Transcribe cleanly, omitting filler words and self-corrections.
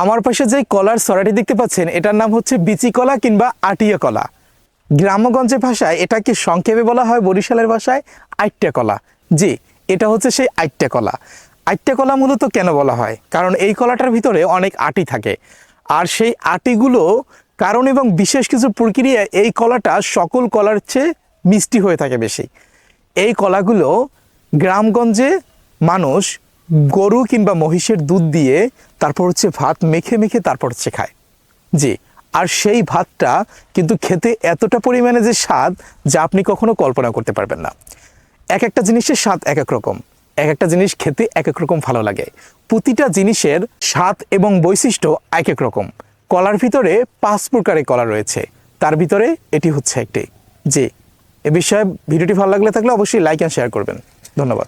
আমার পাশে যে কলার ছড়াটি দেখতে পাচ্ছেন এটার নাম হচ্ছে বিচি কলা কিংবা আটিয়া কলা। গ্রাম্যগঞ্জের ভাষায় এটাকে সংক্ষেপে বলা হয় বরিশালের ভাষায় আইট্টা কলা। জি, এটা হচ্ছে সেই আইট্টা কলা। আইট্টা কলা মূলত কেন বলা হয়? কারণ এই কলাটার ভিতরে অনেক আটি থাকে, আর সেই আটিগুলো কারণ এবং বিশেষ কিছু প্রক্রিয়ায় এই কলাটা সকল কলার চেয়ে মিষ্টি হয়ে থাকে বেশি। এই কলাগুলো গ্রামগঞ্জে মানুষ গরু কিংবা মহিষের দুধ দিয়ে তারপর হচ্ছে ভাত মেখে মেখে তারপর হচ্ছে খায়। জি, আর সেই ভাতটা কিন্তু খেতে এতটা পরিমাণে যে স্বাদ, যা আপনি কখনো কল্পনা করতে পারবেন না। এক একটা জিনিসের স্বাদ এক এক রকম, এক একটা জিনিস খেতে এক এক রকম ভালো লাগে। প্রতিটা জিনিসের স্বাদ এবং বৈশিষ্ট্য এক এক রকম। কলার ভিতরে 5 প্রকারের কলা রয়েছে, তার ভিতরে এটি হচ্ছে একটি। জি, এ বিষয়ে ভিডিওটি ভালো লাগলে থাকলে অবশ্যই লাইক অ্যান্ড শেয়ার করবেন। ধন্যবাদ।